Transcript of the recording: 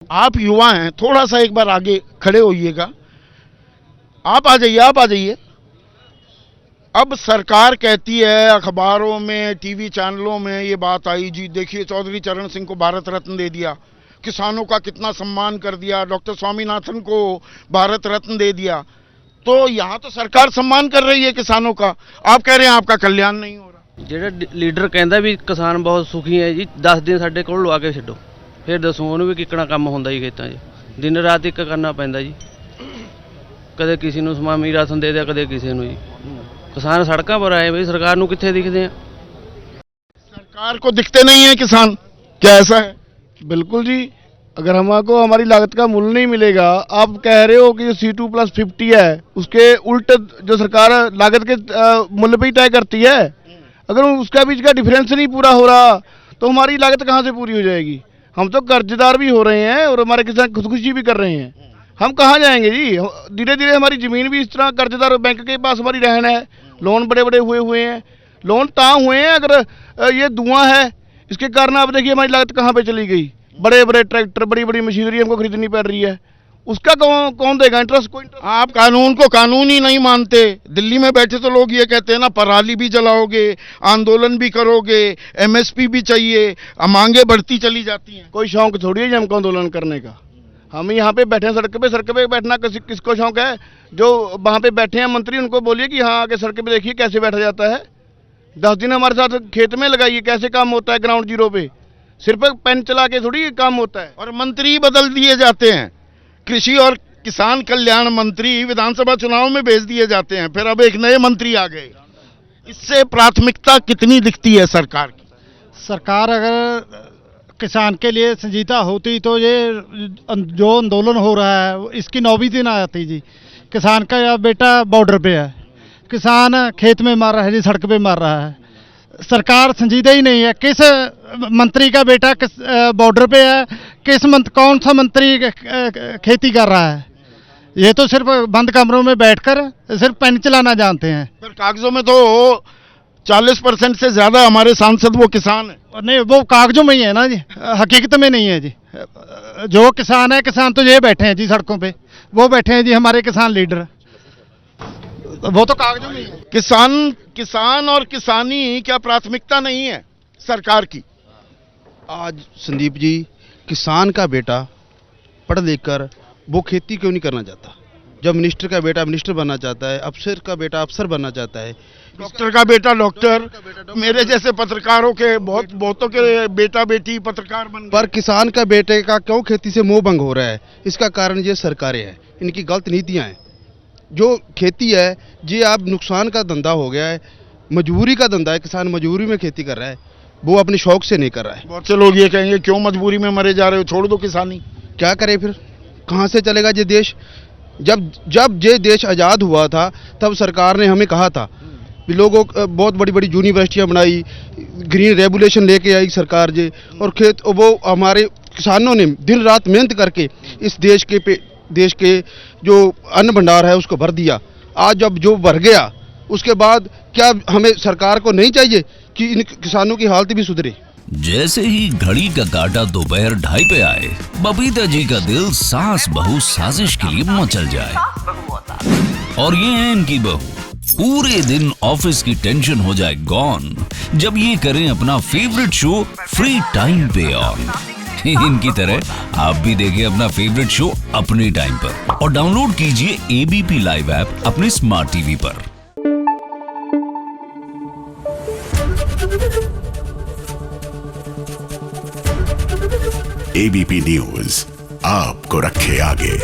आप युवा हैं, थोड़ा सा एक बार आगे खड़े होइएगा। आप आ जाइए, आप आ जाइए। अब सरकार कहती है, अखबारों में, टीवी चैनलों में ये बात आई जी, देखिए चौधरी चरण सिंह को भारत रत्न दे दिया, किसानों का कितना सम्मान कर दिया, डॉक्टर स्वामीनाथन को भारत रत्न दे दिया। तो यहाँ तो सरकार सम्मान कर रही है किसानों का, आप कह रहे हैं आपका कल्याण नहीं हो रहा। ਜਿਹੜਾ ਲੀਡਰ ਕਹਿੰਦਾ ਵੀ ਕਿਸਾਨ ਬਹੁਤ ਸੁਖੀ ਹੈ ਜੀ, 10 ਦਿਨ ਸਾਡੇ ਕੋਲ ਲਵਾ ਕੇ ਛੱਡੋ, ਫਿਰ ਦੱਸੋ ਉਹਨੂੰ ਵੀ ਕਿੱਕਣਾ ਕੰਮ ਹੁੰਦਾ ਜੀ ਖੇਤਾਂ 'ਚ। ਦਿਨ ਰਾਤ ਇੱਕ ਕਰਨਾ ਪੈਂਦਾ ਜੀ, ਕਦੇ ਕਿਸੇ ਨੂੰ ਸਮਾਮੀ ਰਾਸ਼ਨ ਦੇ ਦਿਆ, ਕਦੇ ਕਿਸੇ ਨੂੰ ਜੀ। किसान सड़कों पर आए भाई, सरकार ਨੂੰ कितने दिखते हैं? सरकार को दिखते नहीं है किसान, क्या ऐसा है? बिल्कुल जी, अगर हमको हमारी लागत का मूल्य नहीं मिलेगा, आप कह रहे हो कि जो C2+50 है उसके उल्ट जो सरकार लागत के मूल्य पे ही तय करती है, अगर उसका बीच का डिफरेंस नहीं पूरा हो रहा तो हमारी लागत कहाँ से पूरी हो जाएगी? हम तो कर्जदार भी हो रहे हैं और हमारे किसान खुदकुशी भी कर रहे हैं। हम कहाँ जाएंगे जी? धीरे धीरे हमारी ज़मीन भी इस तरह कर्जदार बैंक के पास हमारी रहन है, लोन बड़े बड़े हुए हैं, लोन ताँ हुए हैं। अगर ये धुआं है, इसके कारण आप देखिए हमारी लागत कहाँ पे चली गई। बड़े बड़े ट्रैक्टर, बड़ी बड़ी मशीनरी हमको खरीदनी पड़ रही है, उसका कौन देगा इंटरेस्ट? कोई इंटरेस्ट। आप कानून को कानून ही नहीं मानते। दिल्ली में बैठे तो लोग ये कहते हैं ना, पराली भी जलाओगे, आंदोलन भी करोगे, MSP भी चाहिए, मांगे बढ़ती चली जाती हैं। कोई शौक थोड़ी है हमको आंदोलन करने का। हम यहाँ पे बैठे हैं सड़क पे बैठना किसको शौक है? जो वहाँ पे बैठे हैं मंत्री, उनको बोलिए कि हाँ आके सड़क पे देखिए कैसे बैठा जाता है। 10 दिन हमारे साथ खेत में लगाइए, कैसे काम होता है ग्राउंड जीरो पे। सिर्फ पेन चला के थोड़ी काम होता है। और मंत्री बदल दिए जाते हैं, कृषि और किसान कल्याण मंत्री विधानसभा चुनाव में भेज दिए जाते हैं, फिर अब एक नए मंत्री आ गए। इससे प्राथमिकता कितनी दिखती है सरकार की? सरकार अगर किसान के लिए संजीदा होती तो ये जो आंदोलन हो रहा है इसकी नौबत ही ना आती जी। किसान का बेटा बॉर्डर पे है, किसान खेत में मार रहा है जी, सड़क पे मार रहा है। सरकार संजीदा ही नहीं है। किस मंत्री का बेटा किस बॉर्डर पे है, कौन सा मंत्री खेती कर रहा है? ये तो सिर्फ बंद कमरों में बैठकर सिर्फ पेन चलाना जानते हैं। फिर कागजों में तो 40% से ज्यादा हमारे सांसद वो किसान है। नहीं, वो कागजों में ही है ना जी, हकीकत में नहीं है जी। जो किसान है, किसान तो ये बैठे हैं जी सड़कों पे, वो बैठे हैं जी हमारे किसान लीडर, वो तो कागजों में ही है। किसान और किसानी क्या प्राथमिकता नहीं है सरकार की? आज संदीप जी, किसान का बेटा पढ़ लिख कर वो खेती क्यों नहीं करना चाहता? जब मिनिस्टर का बेटा मिनिस्टर बनना चाहता है, अफसर का बेटा अफसर बनना चाहता है, डॉक्टर का बेटा डॉक्टर, मेरे जैसे पत्रकारों के बहुतों के बेटा बेटी पत्रकार बन गए। पर किसान का बेटे का क्यों खेती से मोह भंग हो रहा है? इसका कारण ये सरकारें हैं, इनकी गलत नीतियां हैं। जो खेती है ये आप नुकसान का धंधा हो गया है, मजबूरी का धंधा है। किसान मजबूरी में खेती कर रहा है, वो अपने शौक से नहीं कर रहा है। बहुत से लोग ये कहेंगे क्यों मजबूरी में मरे जा रहे हो, छोड़ दो किसानी। क्या करे फिर? कहाँ से चलेगा ये देश? जब ये देश आज़ाद हुआ था तब सरकार ने हमें कहा था कि लोगों बहुत बड़ी बड़ी यूनिवर्सिटियां बनाई, ग्रीन रेगुलेशन लेके आई सरकार जी, और वो हमारे किसानों ने दिन रात मेहनत करके इस देश के जो अन्न भंडार है उसको भर दिया। आज जब जो भर गया, उसके बाद क्या हमें सरकार को नहीं चाहिए कि इन किसानों की हालत भी सुधरे? जैसे ही घड़ी का काटा दोपहर 2:30 पे आए, बबीता जी का दिल सास बहू साजिश के लिए मचल जाए। और ये है इनकी बहू, पूरे दिन ऑफिस की टेंशन हो जाए गॉन जब ये करें अपना फेवरेट शो फ्री टाइम पे ऑन। इनकी तरह आप भी देखें अपना फेवरेट शो अपने टाइम पर और डाउनलोड कीजिए ABP लाइव ऐप अपने स्मार्ट टीवी पर। ABP न्यूज आपको रखे आगे।